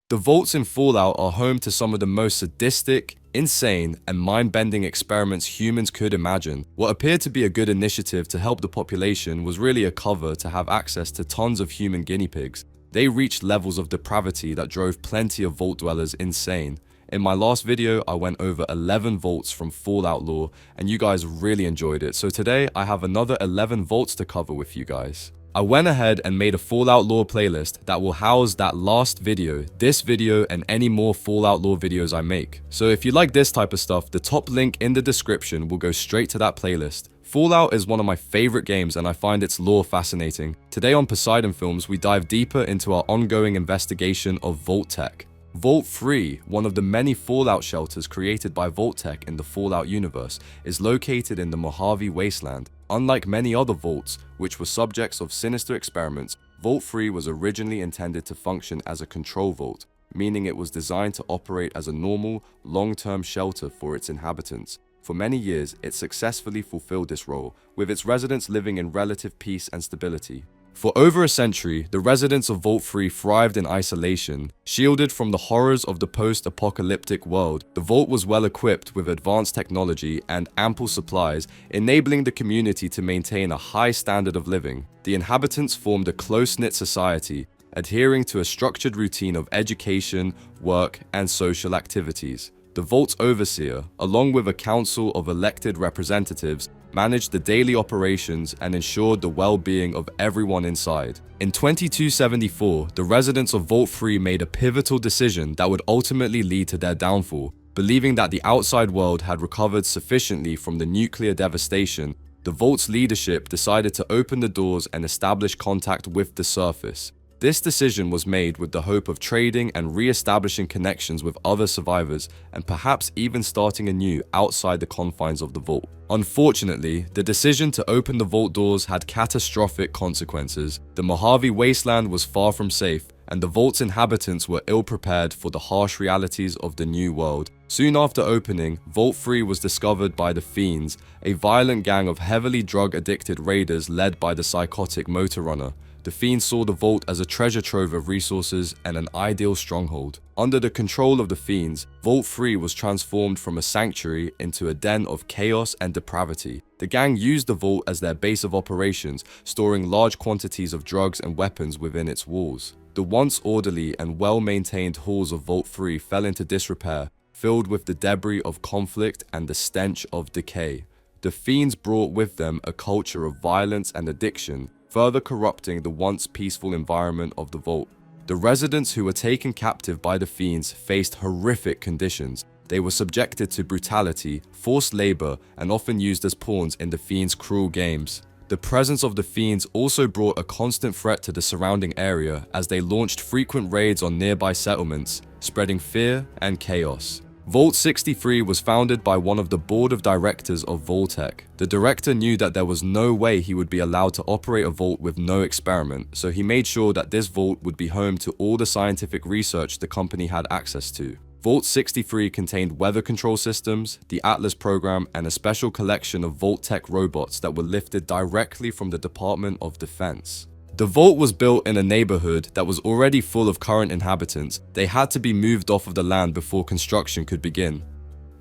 The vaults in Fallout are home to some of the most sadistic, insane, and mind-bending experiments humans could imagine. What appeared to be a good initiative to help the population was really a cover to have access to tons of human guinea pigs. They reached levels of depravity that drove plenty of vault dwellers insane. In my last video, I went over 11 vaults from Fallout lore, and you guys really enjoyed it, so today I have another 11 vaults to cover with you guys. I went ahead and made a Fallout lore playlist that will house that last video, this video, and any more Fallout lore videos I make. So if you like this type of stuff, the top link in the description will go straight to that playlist. Fallout is one of my favorite games and I find its lore fascinating. Today on Poseidon Films, we dive deeper into our ongoing investigation of Vault Tech. Vault 3, one of the many Fallout shelters created by Vault Tech in the Fallout universe, is located in the Mojave Wasteland. Unlike many other vaults, which were subjects of sinister experiments, Vault 3 was originally intended to function as a control vault, meaning it was designed to operate as a normal, long-term shelter for its inhabitants. For many years, it successfully fulfilled this role, with its residents living in relative peace and stability. For over a century, the residents of Vault 3 thrived in isolation. Shielded from the horrors of the post-apocalyptic world, the Vault was well equipped with advanced technology and ample supplies, enabling the community to maintain a high standard of living. The inhabitants formed a close-knit society, adhering to a structured routine of education, work, and social activities. The Vault's overseer, along with a council of elected representatives, managed the daily operations and ensured the well-being of everyone inside. In 2274, the residents of Vault 3 made a pivotal decision that would ultimately lead to their downfall. Believing that the outside world had recovered sufficiently from the nuclear devastation, the Vault's leadership decided to open the doors and establish contact with the surface. This decision was made with the hope of trading and re-establishing connections with other survivors, and perhaps even starting anew outside the confines of the vault. Unfortunately, the decision to open the vault doors had catastrophic consequences. The Mojave Wasteland was far from safe, and the vault's inhabitants were ill-prepared for the harsh realities of the new world. Soon after opening, Vault 3 was discovered by the Fiends, a violent gang of heavily drug-addicted raiders led by the psychotic Motor Runner. The Fiends saw the Vault as a treasure trove of resources and an ideal stronghold. Under the control of the Fiends, Vault 3 was transformed from a sanctuary into a den of chaos and depravity. The gang used the Vault as their base of operations, storing large quantities of drugs and weapons within its walls. The once orderly and well-maintained halls of Vault 3 fell into disrepair, filled with the debris of conflict and the stench of decay. The Fiends brought with them a culture of violence and addiction, further corrupting the once peaceful environment of the Vault. The residents who were taken captive by the Fiends faced horrific conditions. They were subjected to brutality, forced labor, and often used as pawns in the Fiends' cruel games. The presence of the Fiends also brought a constant threat to the surrounding area as they launched frequent raids on nearby settlements, spreading fear and chaos. Vault 63 was founded by one of the board of directors of Vault-Tec. The director knew that there was no way he would be allowed to operate a vault with no experiment, so he made sure that this vault would be home to all the scientific research the company had access to. Vault 63 contained weather control systems, the Atlas program, and a special collection of Vault-Tec robots that were lifted directly from the Department of Defense. The vault was built in a neighborhood that was already full of current inhabitants. They had to be moved off of the land before construction could begin.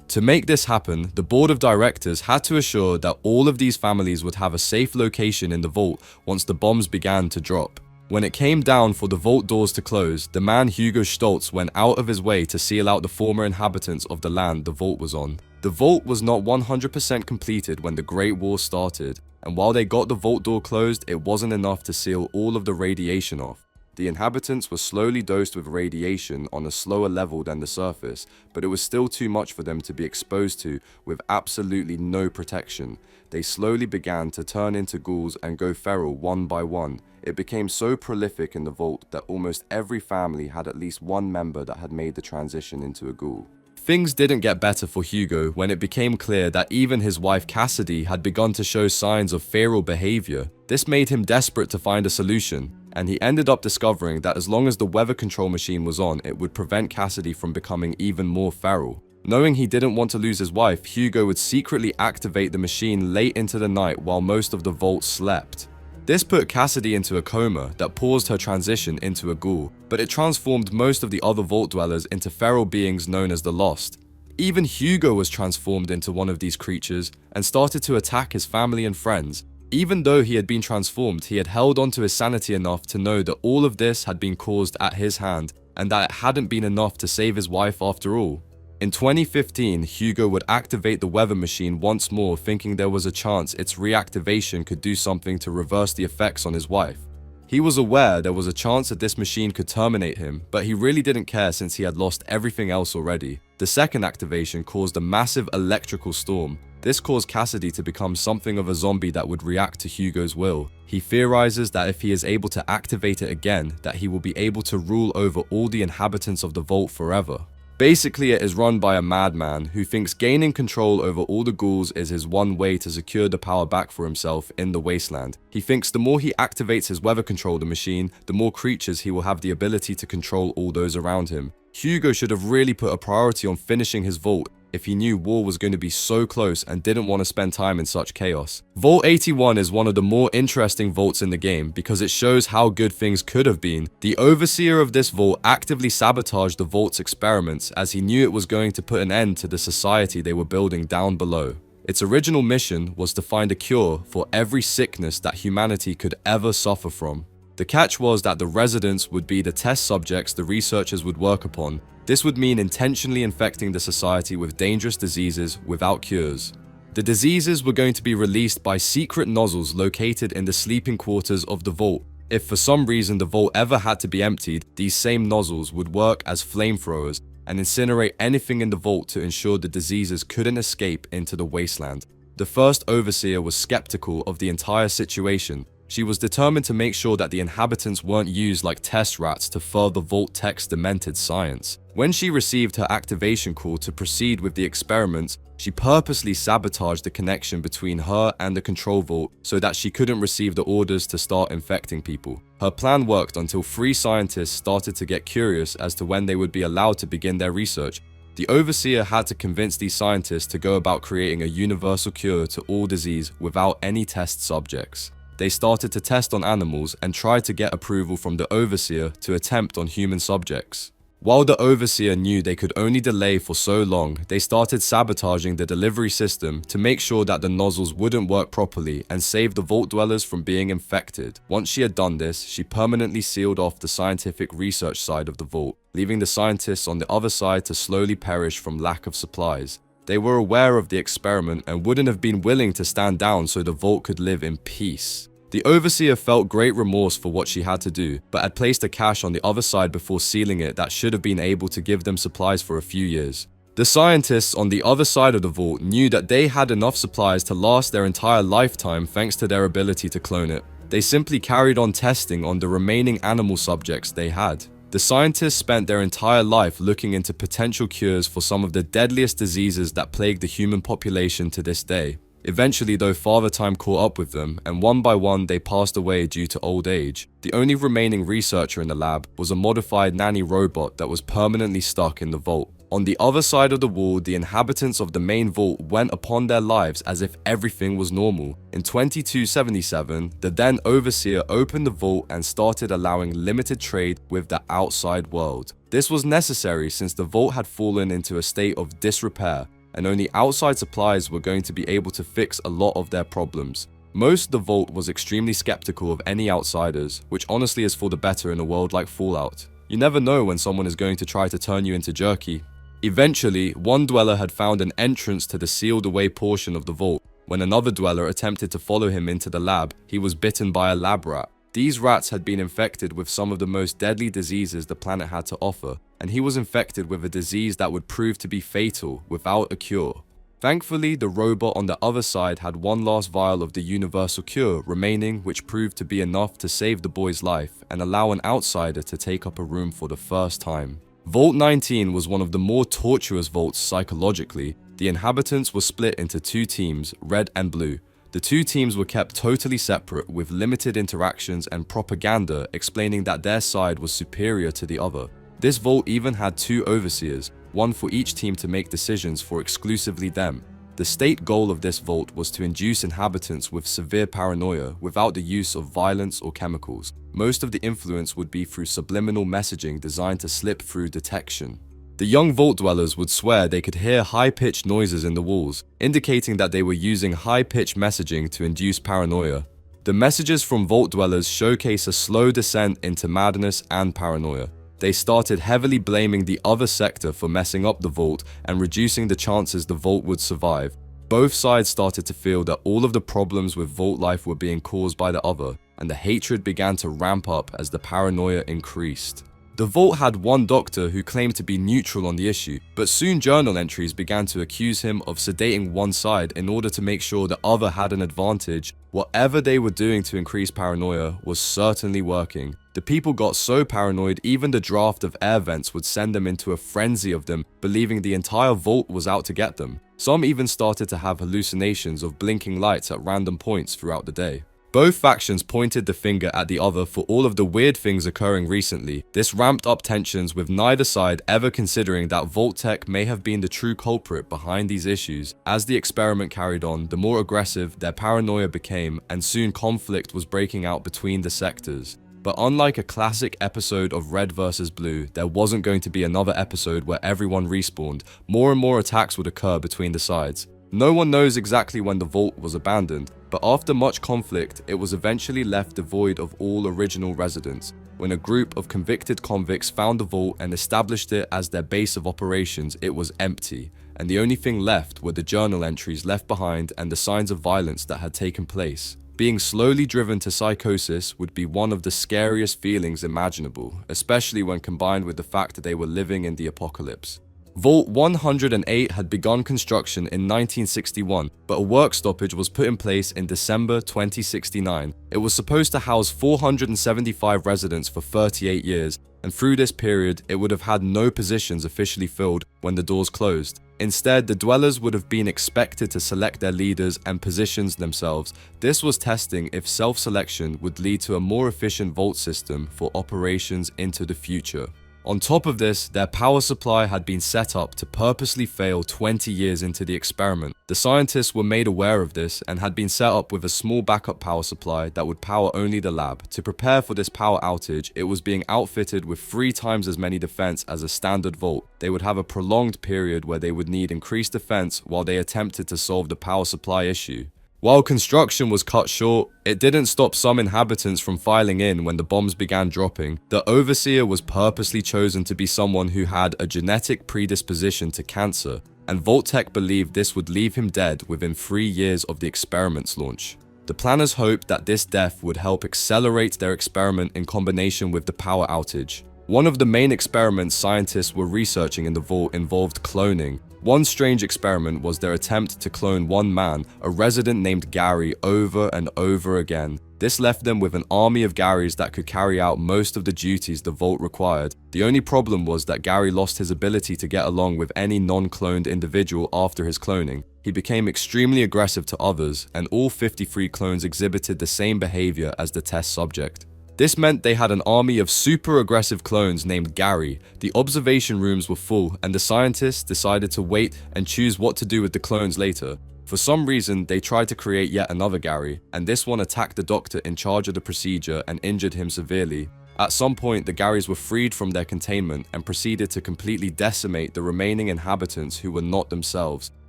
To make this happen, the board of directors had to assure that all of these families would have a safe location in the vault once the bombs began to drop. When it came down for the vault doors to close, the man Hugo Stoltz went out of his way to seal out the former inhabitants of the land the vault was on. The vault was not 100% completed when the Great War started, and while they got the vault door closed, it wasn't enough to seal all of the radiation off. The inhabitants were slowly dosed with radiation on a slower level than the surface, but it was still too much for them to be exposed to with absolutely no protection. They slowly began to turn into ghouls and go feral one by one. It became so prolific in the vault that almost every family had at least one member that had made the transition into a ghoul. Things didn't get better for Hugo when it became clear that even his wife Cassidy had begun to show signs of feral behavior. This made him desperate to find a solution, and he ended up discovering that as long as the weather control machine was on, it would prevent Cassidy from becoming even more feral. Knowing he didn't want to lose his wife, Hugo would secretly activate the machine late into the night while most of the vault slept. This put Cassidy into a coma that paused her transition into a ghoul, but it transformed most of the other vault dwellers into feral beings known as the Lost. Even Hugo was transformed into one of these creatures and started to attack his family and friends. Even though he had been transformed, he had held onto his sanity enough to know that all of this had been caused at his hand and that it hadn't been enough to save his wife after all. In 2015, Hugo would activate the weather machine once more, thinking there was a chance its reactivation could do something to reverse the effects on his wife. He was aware there was a chance that this machine could terminate him, but he really didn't care since he had lost everything else already. The second activation caused a massive electrical storm. This caused Cassidy to become something of a zombie that would react to Hugo's will. He theorizes that if he is able to activate it again, that he will be able to rule over all the inhabitants of the vault forever. Basically, it is run by a madman who thinks gaining control over all the ghouls is his one way to secure the power back for himself in the wasteland. He thinks the more he activates his weather controller machine, the more creatures he will have the ability to control all those around him. Hugo should have really put a priority on finishing his vault if he knew war was going to be so close and didn't want to spend time in such chaos. Vault 81 is one of the more interesting vaults in the game because it shows how good things could have been. The overseer of this vault actively sabotaged the vault's experiments as he knew it was going to put an end to the society they were building down below. Its original mission was to find a cure for every sickness that humanity could ever suffer from. The catch was that the residents would be the test subjects the researchers would work upon. This would mean intentionally infecting the society with dangerous diseases without cures. The diseases were going to be released by secret nozzles located in the sleeping quarters of the vault. If for some reason the vault ever had to be emptied, these same nozzles would work as flamethrowers and incinerate anything in the vault to ensure the diseases couldn't escape into the wasteland. The first overseer was skeptical of the entire situation. She was determined to make sure that the inhabitants weren't used like test rats to further Vault Tech's demented science. When she received her activation call to proceed with the experiments, she purposely sabotaged the connection between her and the control vault so that she couldn't receive the orders to start infecting people. Her plan worked until 3 scientists started to get curious as to when they would be allowed to begin their research. The overseer had to convince these scientists to go about creating a universal cure to all disease without any test subjects. They started to test on animals and tried to get approval from the overseer to attempt on human subjects. While the overseer knew they could only delay for so long, they started sabotaging the delivery system to make sure that the nozzles wouldn't work properly and save the vault dwellers from being infected. Once she had done this, she permanently sealed off the scientific research side of the vault, leaving the scientists on the other side to slowly perish from lack of supplies. They were aware of the experiment and wouldn't have been willing to stand down so the vault could live in peace. The overseer felt great remorse for what she had to do, but had placed a cache on the other side before sealing it that should have been able to give them supplies for a few years. The scientists on the other side of the vault knew that they had enough supplies to last their entire lifetime thanks to their ability to clone it. They simply carried on testing on the remaining animal subjects they had. The scientists spent their entire life looking into potential cures for some of the deadliest diseases that plague the human population to this day. Eventually, though, Father Time caught up with them, and one by one they passed away due to old age. The only remaining researcher in the lab was a modified nanny robot that was permanently stuck in the vault. On the other side of the wall, the inhabitants of the main vault went upon their lives as if everything was normal. In 2277, the then overseer opened the vault and started allowing limited trade with the outside world. This was necessary since the vault had fallen into a state of disrepair, and only outside supplies were going to be able to fix a lot of their problems. Most of the vault was extremely skeptical of any outsiders, which honestly is for the better in a world like Fallout. You never know when someone is going to try to turn you into jerky. Eventually, one dweller had found an entrance to the sealed away portion of the vault. When another dweller attempted to follow him into the lab, he was bitten by a lab rat. These rats had been infected with some of the most deadly diseases the planet had to offer, and he was infected with a disease that would prove to be fatal without a cure. Thankfully, the robot on the other side had one last vial of the universal cure remaining, which proved to be enough to save the boy's life and allow an outsider to take up a room for the first time. Vault 19 was one of the more tortuous vaults psychologically. The inhabitants were split into 2 teams, red and blue. The 2 teams were kept totally separate with limited interactions and propaganda explaining that their side was superior to the other. This vault even had 2 overseers, one for each team to make decisions for exclusively them. The state goal of this vault was to induce inhabitants with severe paranoia without the use of violence or chemicals. Most of the influence would be through subliminal messaging designed to slip through detection. The young vault dwellers would swear they could hear high-pitched noises in the walls, indicating that they were using high-pitched messaging to induce paranoia. The messages from vault dwellers showcase a slow descent into madness and paranoia. They started heavily blaming the other sector for messing up the vault and reducing the chances the vault would survive. Both sides started to feel that all of the problems with vault life were being caused by the other, and the hatred began to ramp up as the paranoia increased. The vault had one doctor who claimed to be neutral on the issue, but soon journal entries began to accuse him of sedating one side in order to make sure the other had an advantage. Whatever they were doing to increase paranoia was certainly working. The people got so paranoid even the draft of air vents would send them into a frenzy of them, believing the entire vault was out to get them. Some even started to have hallucinations of blinking lights at random points throughout the day. Both factions pointed the finger at the other for all of the weird things occurring recently. This ramped up tensions, with neither side ever considering that Vault Tech may have been the true culprit behind these issues. As the experiment carried on, the more aggressive their paranoia became, and soon conflict was breaking out between the sectors. But unlike a classic episode of Red vs. Blue, there wasn't going to be another episode where everyone respawned. More and more attacks would occur between the sides. No one knows exactly when the vault was abandoned, but after much conflict, it was eventually left devoid of all original residents. When a group of convicted convicts found the vault and established it as their base of operations, it was empty, and the only thing left were the journal entries left behind and the signs of violence that had taken place. Being slowly driven to psychosis would be one of the scariest feelings imaginable, especially when combined with the fact that they were living in the apocalypse. Vault 108 had begun construction in 1961, but a work stoppage was put in place in December 2069. It was supposed to house 475 residents for 38 years, and through this period, it would have had no positions officially filled when the doors closed. Instead, the dwellers would have been expected to select their leaders and positions themselves. This was testing if self-selection would lead to a more efficient vault system for operations into the future. On top of this, their power supply had been set up to purposely fail 20 years into the experiment. The scientists were made aware of this and had been set up with a small backup power supply that would power only the lab. To prepare for this power outage, it was being outfitted with 3 times as many defense as a standard vault. They would have a prolonged period where they would need increased defense while they attempted to solve the power supply issue. While construction was cut short, it didn't stop some inhabitants from filing in when the bombs began dropping. The overseer was purposely chosen to be someone who had a genetic predisposition to cancer, and Vault Tech believed this would leave him dead within 3 years of the experiment's launch. The planners hoped that this death would help accelerate their experiment in combination with the power outage. One of the main experiments scientists were researching in the vault involved cloning. One strange experiment was their attempt to clone one man, a resident named Gary, over and over again. This left them with an army of Garys that could carry out most of the duties the vault required. The only problem was that Gary lost his ability to get along with any non-cloned individual after his cloning. He became extremely aggressive to others, and all 53 clones exhibited the same behavior as the test subject. This meant they had an army of super aggressive clones named Gary. The observation rooms were full, and the scientists decided to wait and choose what to do with the clones later. For some reason, they tried to create yet another Gary, and this one attacked the doctor in charge of the procedure and injured him severely. At some point, the Garys were freed from their containment and proceeded to completely decimate the remaining inhabitants who were not themselves.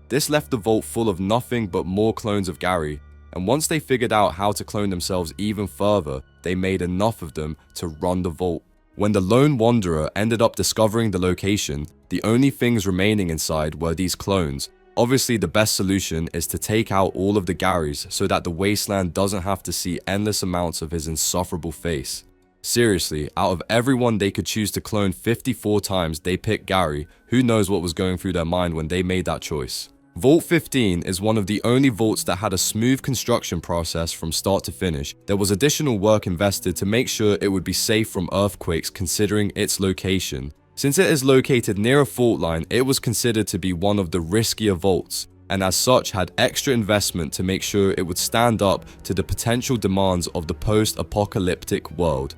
This left the vault full of nothing but more clones of Gary. And once they figured out how to clone themselves even further, they made enough of them to run the vault. When the lone wanderer ended up discovering the location, the only things remaining inside were these clones. Obviously, the best solution is to take out all of the Garys so that the wasteland doesn't have to see endless amounts of his insufferable face. Seriously, out of everyone they could choose to clone 54 times, they picked Gary. Who knows what was going through their mind when they made that choice? Vault 15 is one of the only vaults that had a smooth construction process from start to finish. There was additional work invested to make sure it would be safe from earthquakes considering its location. Since it is located near a fault line, it was considered to be one of the riskier vaults, and as such had extra investment to make sure it would stand up to the potential demands of the post-apocalyptic world.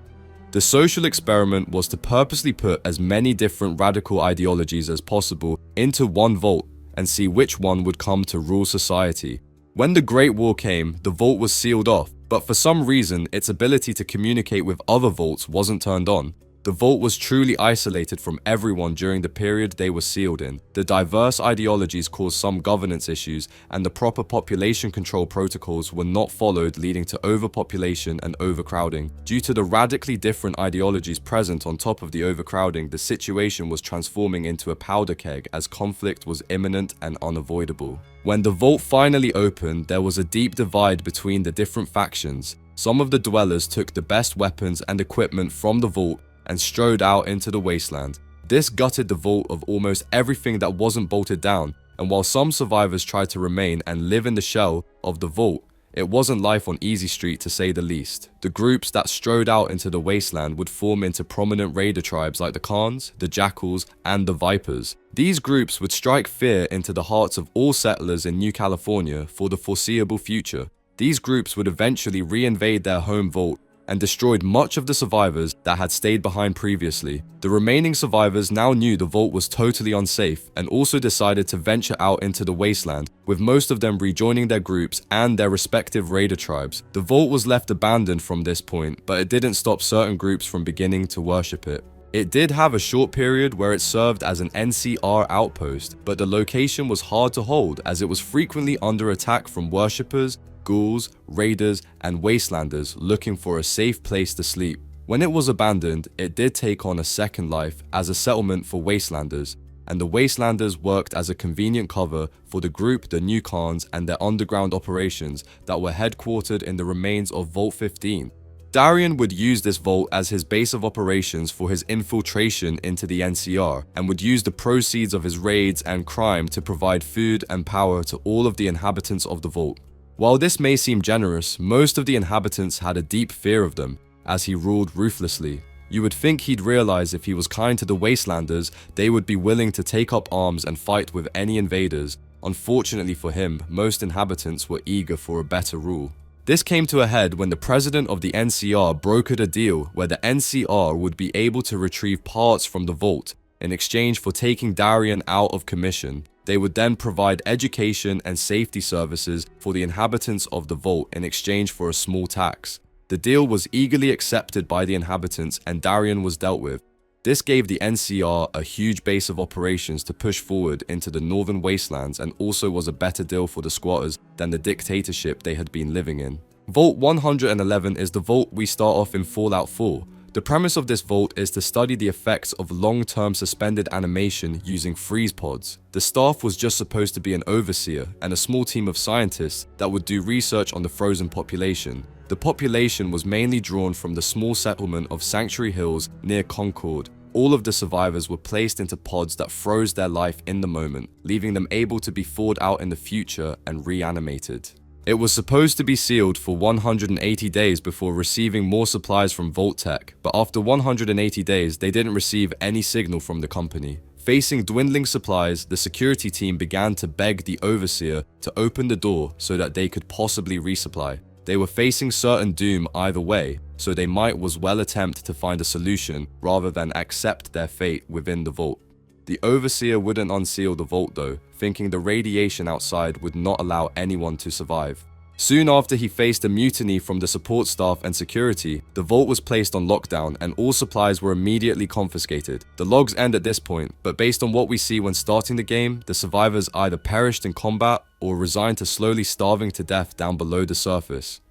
The social experiment was to purposely put as many different radical ideologies as possible into one vault, and see which one would come to rule society. When the Great War came, the vault was sealed off, but for some reason, its ability to communicate with other vaults wasn't turned on. The vault was truly isolated from everyone during the period they were sealed in. The diverse ideologies caused some governance issues, and the proper population control protocols were not followed, leading to overpopulation and overcrowding. Due to the radically different ideologies present on top of the overcrowding, the situation was transforming into a powder keg as conflict was imminent and unavoidable. When the vault finally opened, there was a deep divide between the different factions. Some of the dwellers took the best weapons and equipment from the vault and strode out into the wasteland. This gutted the vault of almost everything that wasn't bolted down, and while some survivors tried to remain and live in the shell of the vault, it wasn't life on Easy Street to say the least. The groups that strode out into the wasteland would form into prominent raider tribes like the Khans, the Jackals, and the Vipers. These groups would strike fear into the hearts of all settlers in New California for the foreseeable future. These groups would eventually re-invade their home vault and destroyed much of the survivors that had stayed behind previously. The remaining survivors now knew the vault was totally unsafe and also decided to venture out into the wasteland, with most of them rejoining their groups and their respective raider tribes. The vault was left abandoned from this point, but it didn't stop certain groups from beginning to worship it. It did have a short period where it served as an NCR outpost, but the location was hard to hold as it was frequently under attack from worshippers, ghouls, raiders, and wastelanders looking for a safe place to sleep. When it was abandoned, it did take on a second life as a settlement for wastelanders, and the wastelanders worked as a convenient cover for the group the New Khans and their underground operations that were headquartered in the remains of Vault 15. Darian would use this vault as his base of operations for his infiltration into the NCR, and would use the proceeds of his raids and crime to provide food and power to all of the inhabitants of the vault. While this may seem generous, most of the inhabitants had a deep fear of them, as he ruled ruthlessly. You would think he'd realize if he was kind to the Wastelanders, they would be willing to take up arms and fight with any invaders. Unfortunately for him, most inhabitants were eager for a better rule. This came to a head when the president of the NCR brokered a deal where the NCR would be able to retrieve parts from the vault in exchange for taking Darian out of commission. They would then provide education and safety services for the inhabitants of the vault in exchange for a small tax. The deal was eagerly accepted by the inhabitants and Darian was dealt with. This gave the NCR a huge base of operations to push forward into the northern wastelands and also was a better deal for the squatters than the dictatorship they had been living in. Vault 111 is the vault we start off in Fallout 4. The premise of this vault is to study the effects of long-term suspended animation using freeze pods. The staff was just supposed to be an overseer and a small team of scientists that would do research on the frozen population. The population was mainly drawn from the small settlement of Sanctuary Hills near Concord. All of the survivors were placed into pods that froze their life in the moment, leaving them able to be thawed out in the future and reanimated. It was supposed to be sealed for 180 days before receiving more supplies from Vault Tech, but after 180 days, they didn't receive any signal from the company. Facing dwindling supplies, the security team began to beg the overseer to open the door so that they could possibly resupply. They were facing certain doom either way, so they might as well attempt to find a solution rather than accept their fate within the vault. The overseer wouldn't unseal the vault though, thinking the radiation outside would not allow anyone to survive. Soon after he faced a mutiny from the support staff and security, the vault was placed on lockdown and all supplies were immediately confiscated. The logs end at this point, but based on what we see when starting the game, the survivors either perished in combat or resigned to slowly starving to death down below the surface.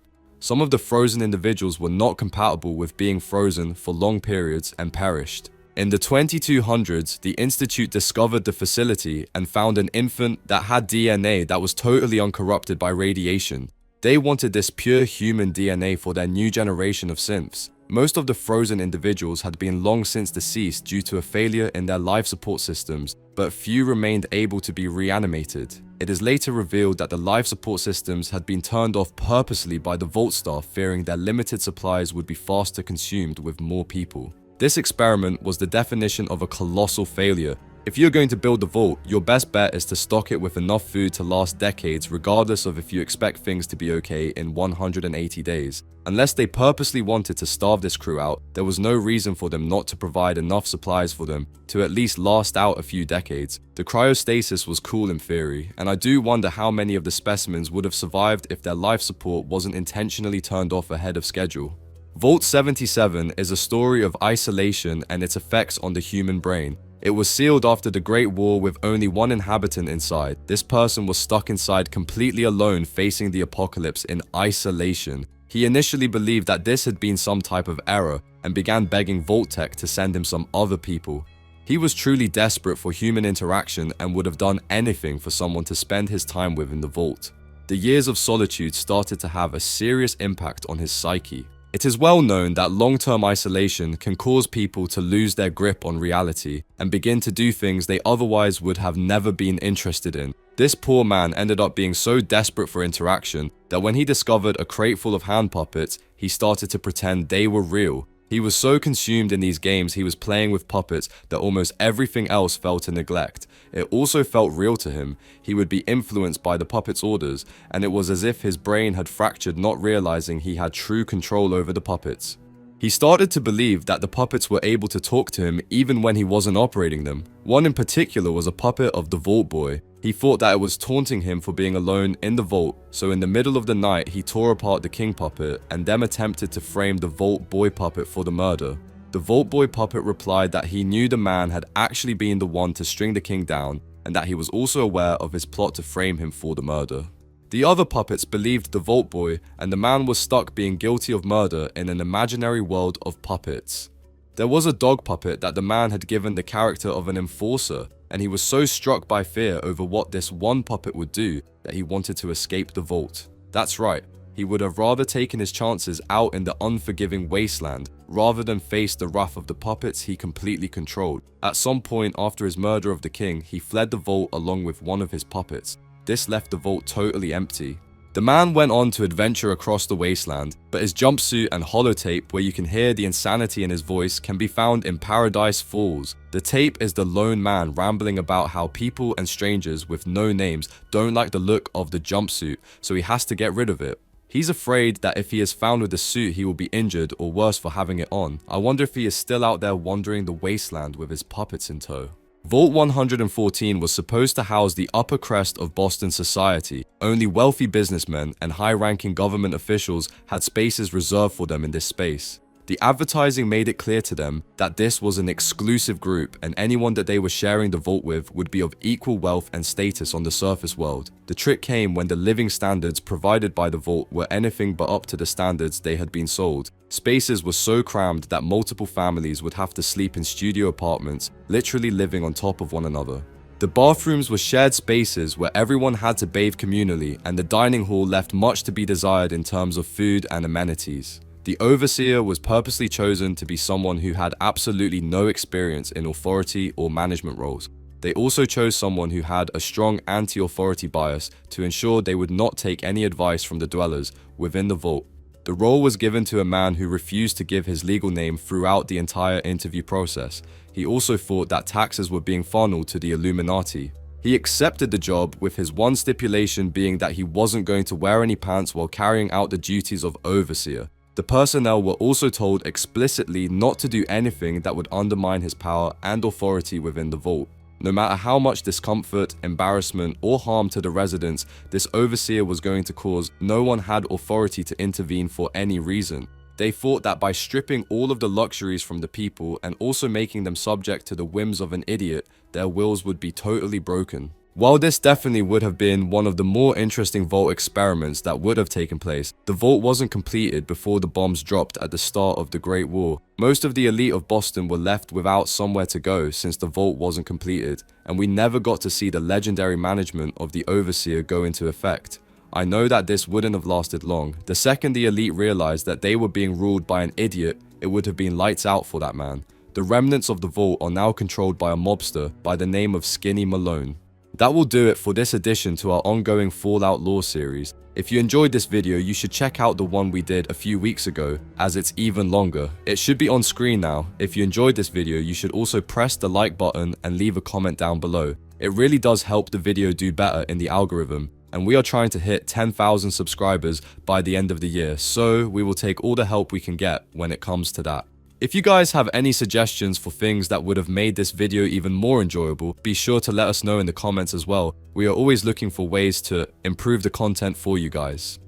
Some of the frozen individuals were not compatible with being frozen for long periods and perished. In the 2200s, the Institute discovered the facility and found an infant that had DNA that was totally uncorrupted by radiation. They wanted this pure human DNA for their new generation of synths. Most of the frozen individuals had been long since deceased due to a failure in their life support systems, but few remained able to be reanimated. It is later revealed that the life support systems had been turned off purposely by the Vault staff, fearing their limited supplies would be faster consumed with more people. This experiment was the definition of a colossal failure. If you're going to build the vault, your best bet is to stock it with enough food to last decades, regardless of if you expect things to be okay in 180 days. Unless they purposely wanted to starve this crew out, there was no reason for them not to provide enough supplies for them to at least last out a few decades. The cryostasis was cool in theory, and I do wonder how many of the specimens would have survived if their life support wasn't intentionally turned off ahead of schedule. Vault 77 is a story of isolation and its effects on the human brain. It was sealed after the Great War with only one inhabitant inside. This person was stuck inside completely alone, facing the apocalypse in isolation. He initially believed that this had been some type of error and began begging Vault Tech to send him some other people. He was truly desperate for human interaction and would have done anything for someone to spend his time with in the vault. The years of solitude started to have a serious impact on his psyche. It is well known that long-term isolation can cause people to lose their grip on reality and begin to do things they otherwise would have never been interested in. This poor man ended up being so desperate for interaction that when he discovered a crate full of hand puppets, he started to pretend they were real. He was so consumed in these games he was playing with puppets that almost everything else fell to neglect. It also felt real to him. He would be influenced by the puppets' orders, and it was as if his brain had fractured, not realizing he had true control over the puppets. He started to believe that the puppets were able to talk to him even when he wasn't operating them. One in particular was a puppet of the Vault Boy. He thought that it was taunting him for being alone in the vault, so in the middle of the night he tore apart the King puppet and then attempted to frame the Vault Boy puppet for the murder. The Vault Boy puppet replied that he knew the man had actually been the one to string the King down and that he was also aware of his plot to frame him for the murder. The other puppets believed the Vault Boy, and the man was stuck being guilty of murder in an imaginary world of puppets. There was a dog puppet that the man had given the character of an enforcer, and he was so struck by fear over what this one puppet would do that he wanted to escape the vault. That's right, he would have rather taken his chances out in the unforgiving wasteland rather than face the wrath of the puppets he completely controlled. At some point after his murder of the King, he fled the vault along with one of his puppets. This left the vault totally empty. The man went on to adventure across the wasteland, but his jumpsuit and holotape, where you can hear the insanity in his voice, can be found in Paradise Falls. The tape is the lone man rambling about how people and strangers with no names don't like the look of the jumpsuit, so he has to get rid of it. He's afraid that if he is found with the suit, he will be injured or worse for having it on. I wonder if he is still out there wandering the wasteland with his puppets in tow. Vault 114 was supposed to house the upper crest of Boston society. Only wealthy businessmen and high-ranking government officials had spaces reserved for them in this space. The advertising made it clear to them that this was an exclusive group and anyone that they were sharing the vault with would be of equal wealth and status on the surface world. The trick came when the living standards provided by the vault were anything but up to the standards they had been sold. Spaces were so crammed that multiple families would have to sleep in studio apartments, literally living on top of one another. The bathrooms were shared spaces where everyone had to bathe communally, and the dining hall left much to be desired in terms of food and amenities. The overseer was purposely chosen to be someone who had absolutely no experience in authority or management roles. They also chose someone who had a strong anti-authority bias to ensure they would not take any advice from the dwellers within the vault. The role was given to a man who refused to give his legal name throughout the entire interview process. He also thought that taxes were being funneled to the Illuminati. He accepted the job with his one stipulation being that he wasn't going to wear any pants while carrying out the duties of overseer. The personnel were also told explicitly not to do anything that would undermine his power and authority within the vault. No matter how much discomfort, embarrassment, or harm to the residents this overseer was going to cause, no one had authority to intervene for any reason. They thought that by stripping all of the luxuries from the people and also making them subject to the whims of an idiot, their wills would be totally broken. While this definitely would have been one of the more interesting vault experiments that would have taken place, the vault wasn't completed before the bombs dropped at the start of the Great War. Most of the elite of Boston were left without somewhere to go since the vault wasn't completed, and we never got to see the legendary management of the Overseer go into effect. I know that this wouldn't have lasted long. The second the elite realized that they were being ruled by an idiot, it would have been lights out for that man. The remnants of the vault are now controlled by a mobster by the name of Skinny Malone. That will do it for this addition to our ongoing Fallout lore series. If you enjoyed this video, you should check out the one we did a few weeks ago, as it's even longer. It should be on screen now. If you enjoyed this video, you should also press the like button and leave a comment down below. It really does help the video do better in the algorithm, and we are trying to hit 10,000 subscribers by the end of the year, so we will take all the help we can get when it comes to that. If you guys have any suggestions for things that would have made this video even more enjoyable, be sure to let us know in the comments as well. We are always looking for ways to improve the content for you guys.